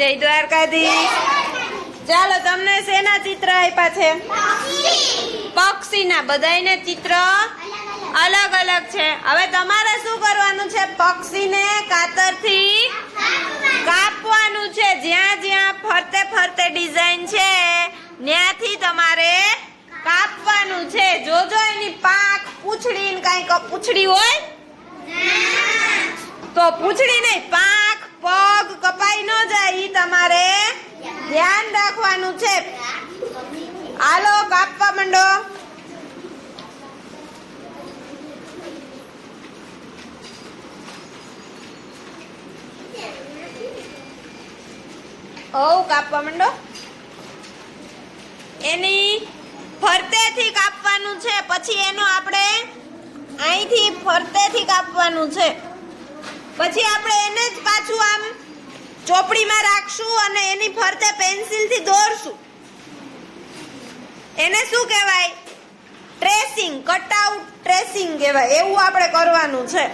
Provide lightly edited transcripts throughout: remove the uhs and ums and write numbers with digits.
જય દ્વારકાધીશ. ચાલો તમને શેના ચિત્ર આપ્યા છે? પક્ષીના. બધાયને ચિત્ર અલગ અલગ છે. હવે તમારે શું કરવાનું છે? પક્ષીને કાતરથી કાપવાનું છે. જ્યાં જ્યાં ફરતે ફરતે ડિઝાઇન છે ત્યાંથી તમારે કાપવાનું છે. જોજો એની પાંખ, પૂંછડી ને કાંઈક પૂંછડી હોય તો પૂંછડી નહીં, પાંખ પગ કપાઈ ન જાય ઈ તમારે ધ્યાન રાખવાનું છે. હાલો કાપવા માંડો. કાપવા માંડો. એની ફરતેથી કાપવાનું છે. પછી એનો આપણે અહીંથી ફરતેથી કાપવાનું છે. પછી આપણે એને જ પાછું આમ ચોપડીમાં રાખશું અને એની ફરતે પેન્સિલથી દોરશું. એને શું કહેવાય? ટ્રેસિંગ, કટઆઉટ ટ્રેસિંગ કહેવાય. એવું આપણે કરવાનું છે.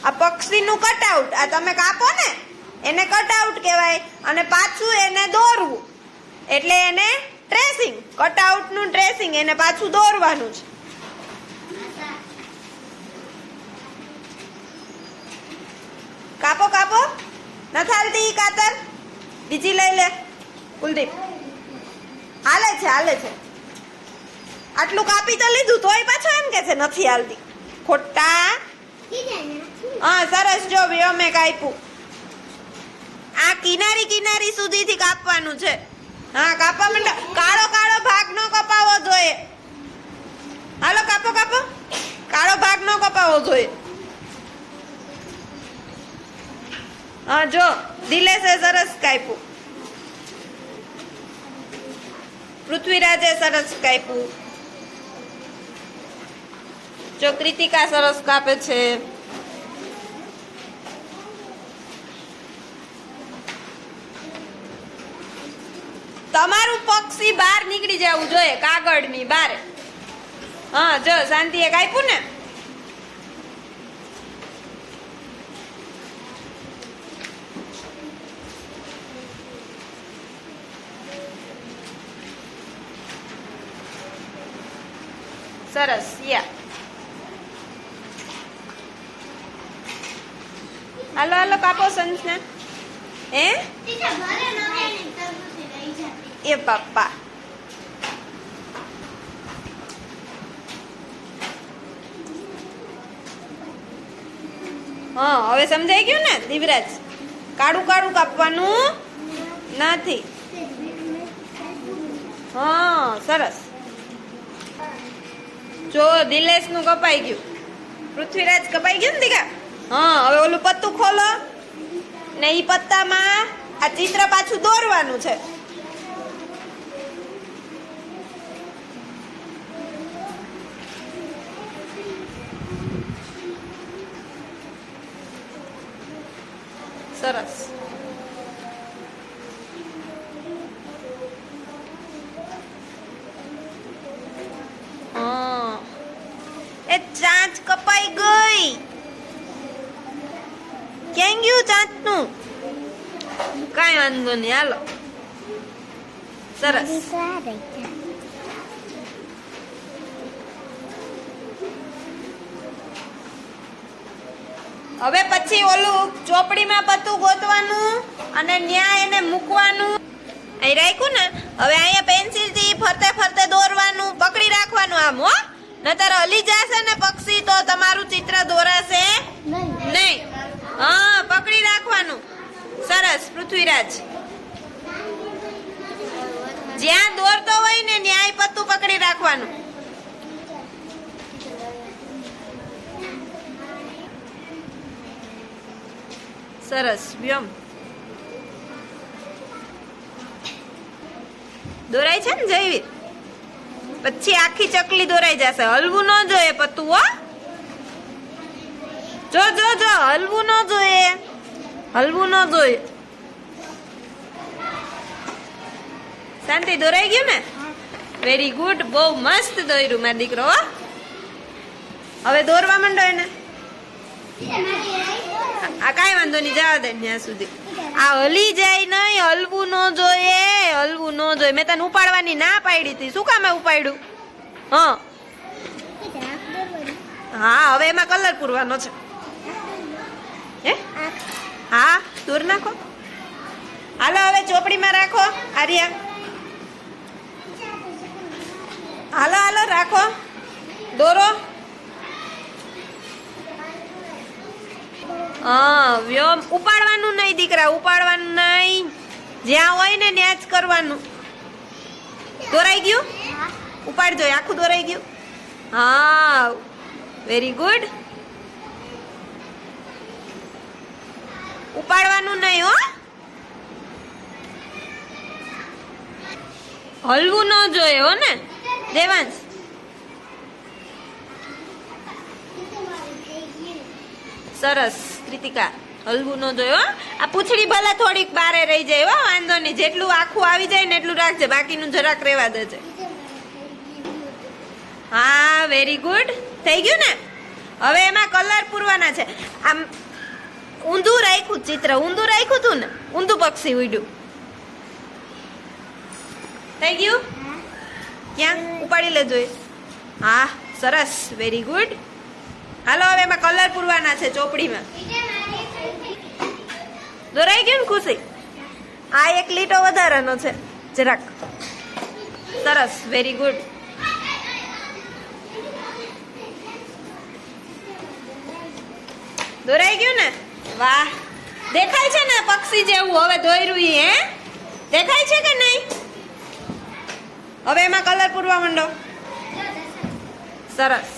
આ પક્ષીનું કટઆઉટ, આ તમે કાપો ને એને કટઆઉટ કહેવાય અને પાછું એને દોરવું એટલે એને ટ્રેસિંગ. કટઆઉટનું ટ્રેસિંગ, એને પાછું દોરવાનું છે. કાપો કાપો. નથી હાલતી કાતર, બીજી લઈ લે કુલદીપ. હાલે છે હાલે છે. આટલું કાપી તો લીધું તોય પાછો એમ કે છે નથી હાલતી. ખોટા. હા સરસ. જો મેં કાપ્યું. આ કિનારી કિનારી સુધીથી કાપવાનું છે. હા કાપવા માંડો. કાળો કાળો ભાગ નો કપાવવો જોઈએ. હાલો કાપો કાપો. કાળો ભાગ નો કપાવવો જોઈએ. હા જો દિલેશે સરસ કાપ્યું. પૃથ્વીરાજે સરસ કાપ્યું. જો કૃતિકા સરસ કાપે છે. તમારું પક્ષી બહાર નીકળી જવું જોઈએ, કાગળની બહાર. હા જો શાંતિએ કાપ્યું ને. સરસ. યા હાલો હાલો કાપો સંજના. હે એ બાપા. હા હવે સમજાઈ ગયું ને દિવરાજ? કાળું કાળું કાપવાનું નથી. હા સરસ. જો દિલેશ નું કપાઈ ગયું. પૃથ્વીરાજ કપાઈ ગયું ને દીકા? હા હવે ઓલું પત્તું ખોલો ને ઈ પત્તામાં આ ચિત્ર પાછું દોરવાનું છે. સરસ. એ ચાંચ કપાઈ ગઈ. ક્યાં ગયું ચાંચનું? કાંઈ વાંધો નહીં. હાલો સરસ. હવે પછી ઓલું ચોપડીમાં પત્તું ગોતવાનું અને ન્યા એને મૂકવાનું. અહીં રાખ્યું ને. હવે અહીંયા પેન્સિલ થી ફરતે ફરતે દોરવાનું, પકડી રાખવાનું આમ. હો નતર હલી જશે ને પક્ષી તો તમારું ચિત્ર દોરાશે નહીં. હા પકડી રાખવાનું. સરસ પૃથ્વીરાજ. જ્યાં દોરતો હોય ને ન્યાય પત્તું પકડી રાખવાનું. સરસ. વ્યોમ દોરાય છે ને જયવીર? પછી આખી ચકલી દોરાઈ જશે. હલવું ન જોઈએ પત્તું. હો જો જો જો હલવું ન જોઈએ, હલવું ન જોઈએ. શાંતિ. દોરાઈ ગયું ને? Very good. બહુ મસ્ત દોર્યું મારો દીકરો. હવે દોરવા માંડો એને. આ કાંઈ વાંધો નહીં, જવા દે ત્યાં સુધી. આ હલી જાય નહીં, હલવું ન જોઈએ, હલવું ન જોઈએ. મેં તને ઉપાડવાની ના પાડી હતી, શું કામ ઉપાડ્યું? હા હા, હવે એમાં કલર પૂરવાનો છે. હે હા, દૂર નાખો. હાલો હવે ચોપડીમાં રાખો. આર્યા હાલો હાલો રાખો, દોરો. હા વ્યોમ ઉપાડવાનું નહીં દીકરા, ઉપાડવાનું નહીં. જ્યાં હોય ને ત્યાં જ કરવાનું. દોરાઈ ગયું? ઉપાડજો, આખું દોરાઈ ગયું. હા વેરી ગુડ. ઉપાડવાનું નહીં હો, હલવું ન જોઈએ હો ને દેવાંશ. સરસ કૃતિકા, હલવું ન જોઈએ હો. આ પૂંછડી ભલે થોડીક બારે રહી જાય હો, વાંધો નહીં. જેટલું આખું આવી જાય ને એટલું રાખજે, બાકીનું જરાક રહેવા દેજે. હા વેરી ગુડ, થઈ ગયું ને. હવે એમાં કલર પૂરવાના છે. આમ ઊંધું રાખ્યું ચિત્ર, ઊંધું રાખ્યું તું ને, ઊંધું પક્ષી ઉડ્યું. થઈ ગયું? ક્યાં ઉપાડી લેજો. હા સરસ, વેરી ગુડ. હાલો હવે એમાં કલર પૂરવાના છે ચોપડીમાં. દોરાઈ ગયું ને ખુશી? આ એક લીટો વધારાનો છે જરાક. સરસ, વેરી ગુડ. દોરાઈ ગયું ને? વાહ, દેખાય છે ને પક્ષી જેવું હવે દોર્યું? હે દેખાય છે કે નહીં? હવે એમાં કલર પૂરવા માંડો. સરસ.